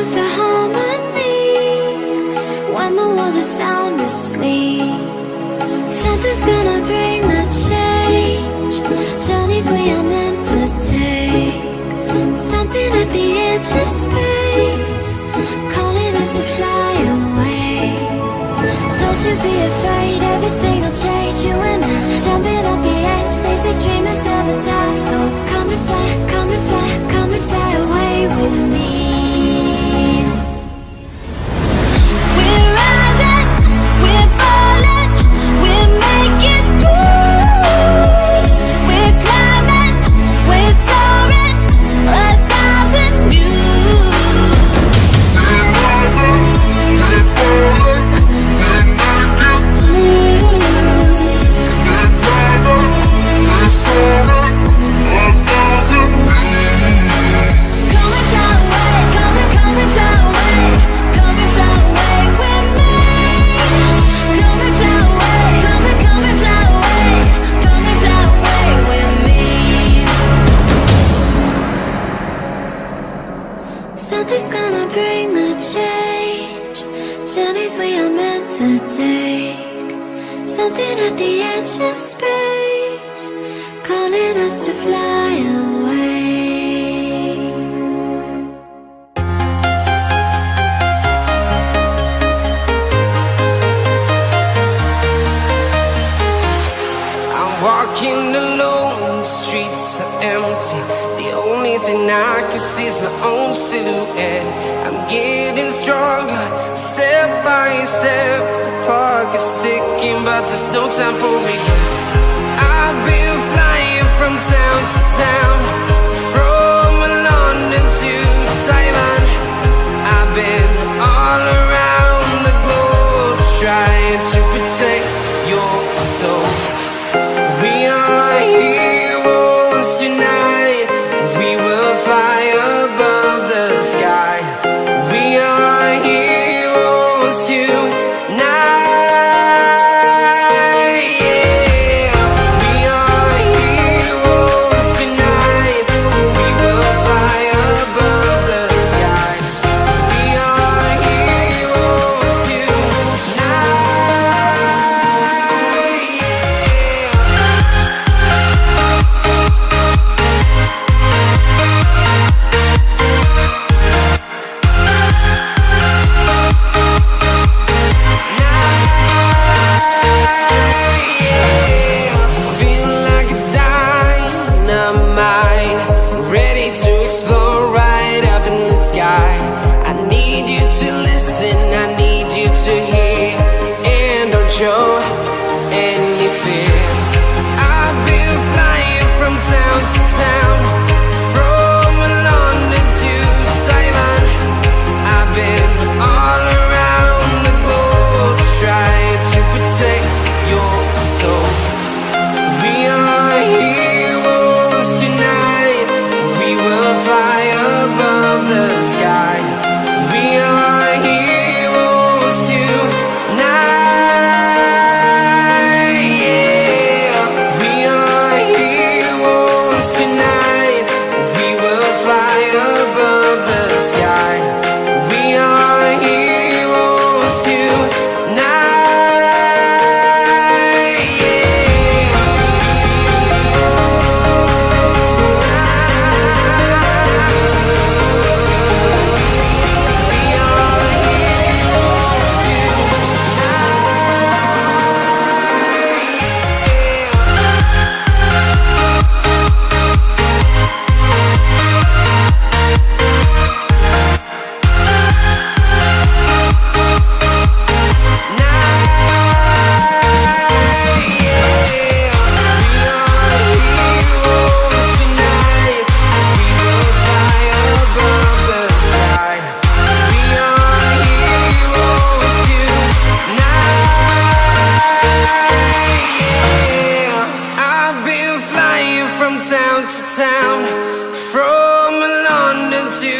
close to harmony when the world is sound asleep. Something's gonna bring the change, journeys we are meant to take. Something at the edge of space, calling us to fly away. Don't you be afraid, everything will change. You and I, jumping off the edge. They say dreamers never die, so come and fly, come and fly, come and fly away with me. We're rising, we're falling, we're making moves. We're climbing, we're soaring, 1,000 views. We're rising, we're falling, we're making moves. We're climbing, we're soaring, 1,000 views. Come and fly away, come and fly away, come and fly away with me. Come and fly away, come and fly away, come and fly away with me. Something's gonna bring the change, journeys we are meant to take. Something at the edge of space, calling us to fly away. I'm walking alone, the streets are empty. The only thing I can see is my own silhouette. I'm getting stronger, step by step. The clock is ticking, but there's no time for regrets. I've been flying from town to town, from London to Taiwan. I've been all around the globe, trying to protect your soul. We are heroes tonight. We will fly above the sky. We are heroes tonight. Yeah. We are heroes tonight. We will fly above the sky. We are heroes tonight. Feeling like a dynamite, ready to explode right up in the sky. I need you to listen, I need you to hear, and don't show any fear. I've been flying from town to town, from London to Taiwan. I've been all around the globe, trying to protect your soul. We are heroes tonight. We will fly above the sky. We are heroes tonight. Yeah. We are heroes tonight. We will fly above the sky. We are heroes tonight. Town to town, from London to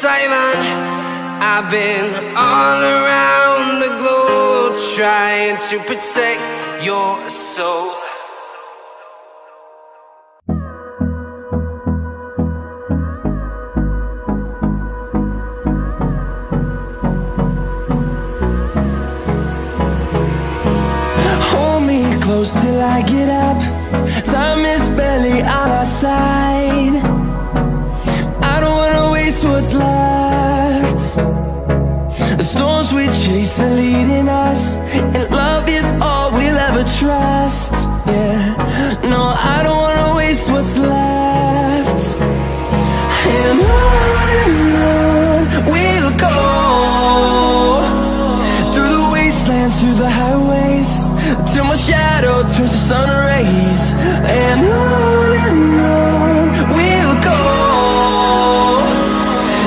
Taiwan. I've been all around the globe, trying to protect your soul. close till I get up. Time is barely on our side. I don't wanna waste what's left. The storms we chase are leading us, and love is all we'll ever trust. Yeah, no, I don't wanna waste what's left. And on we'll go, through the wastelands, through the highways, till my shadow turns to sun rays. And on we'll go,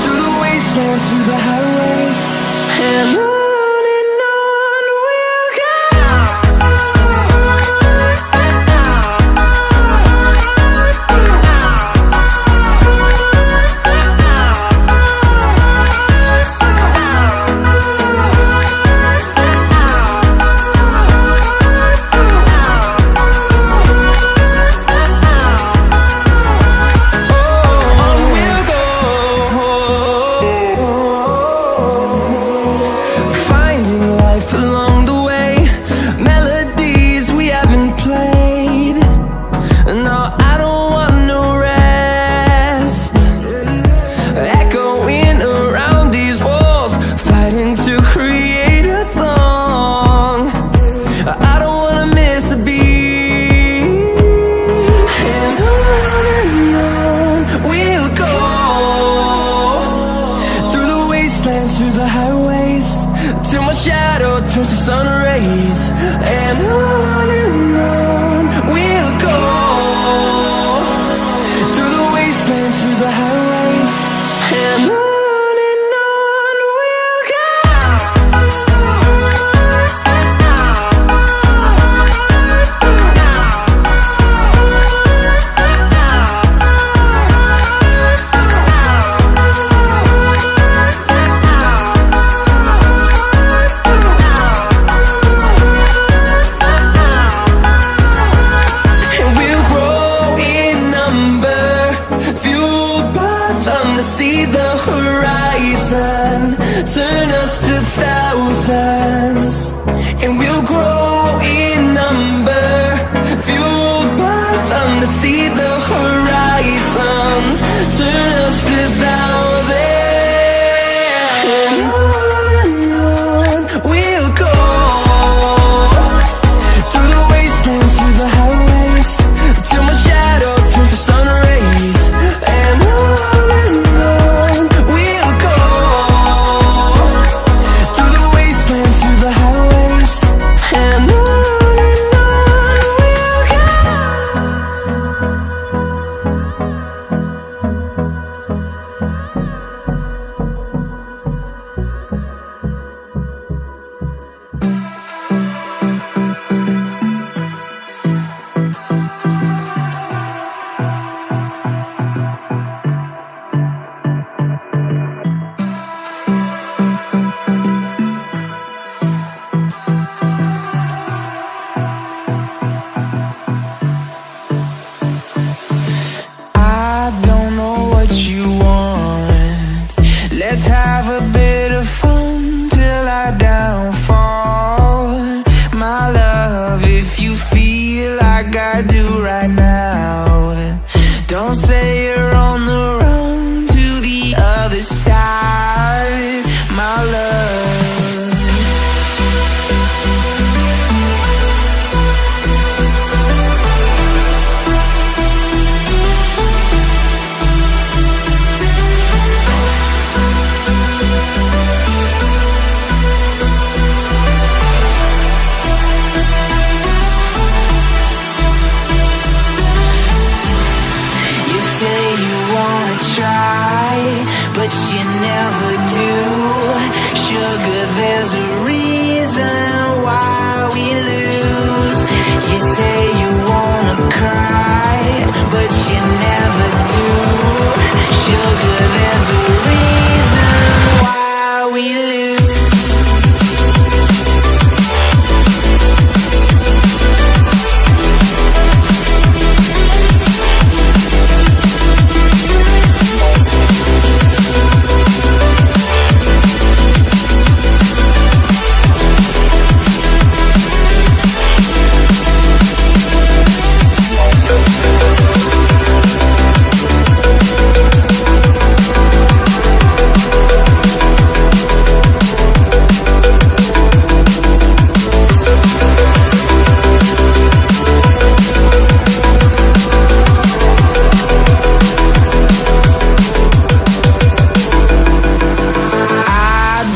through the wastelands, through the highways, and on.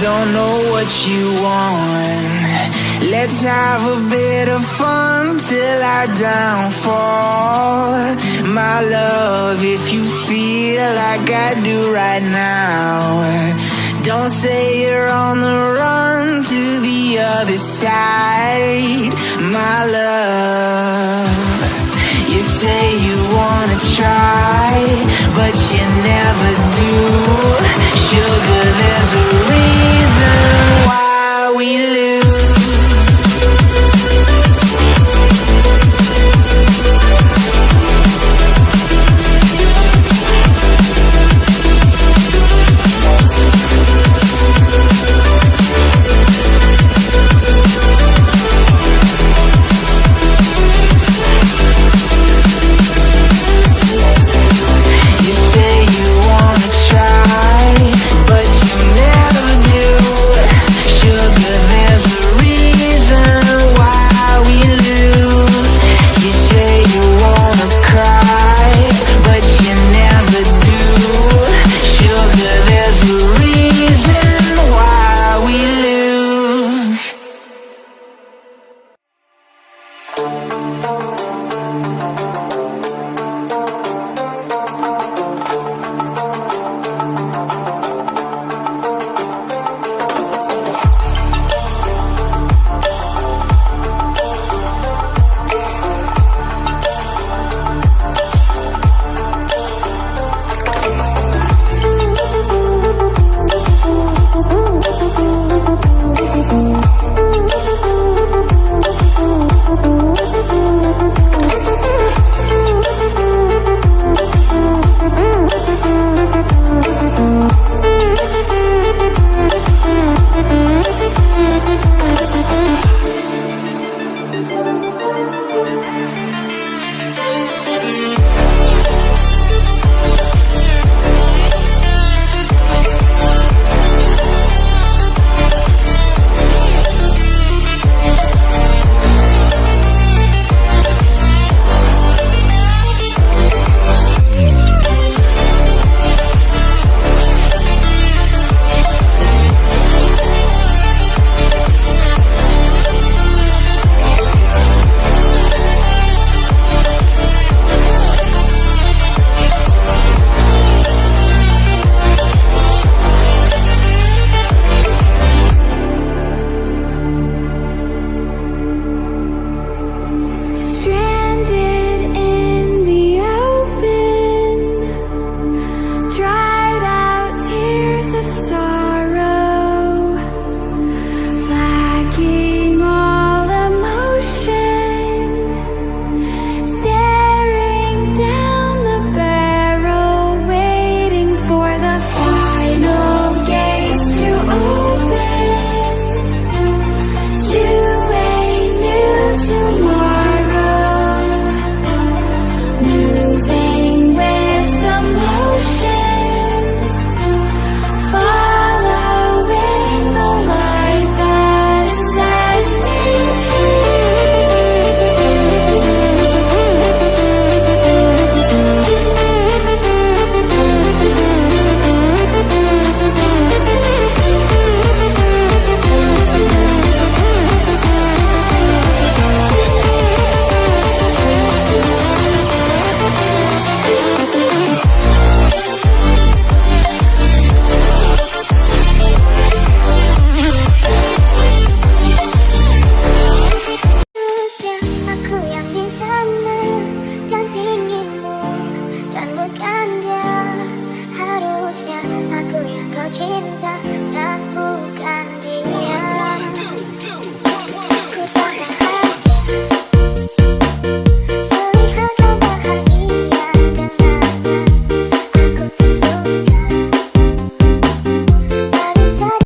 don't know what you want. Let's have a bit of fun till I downfall. My love, if you feel like I do right now, don't say you're on the run to the other side. My love, you say you wanna try, but you never do. Sugar, there's a reason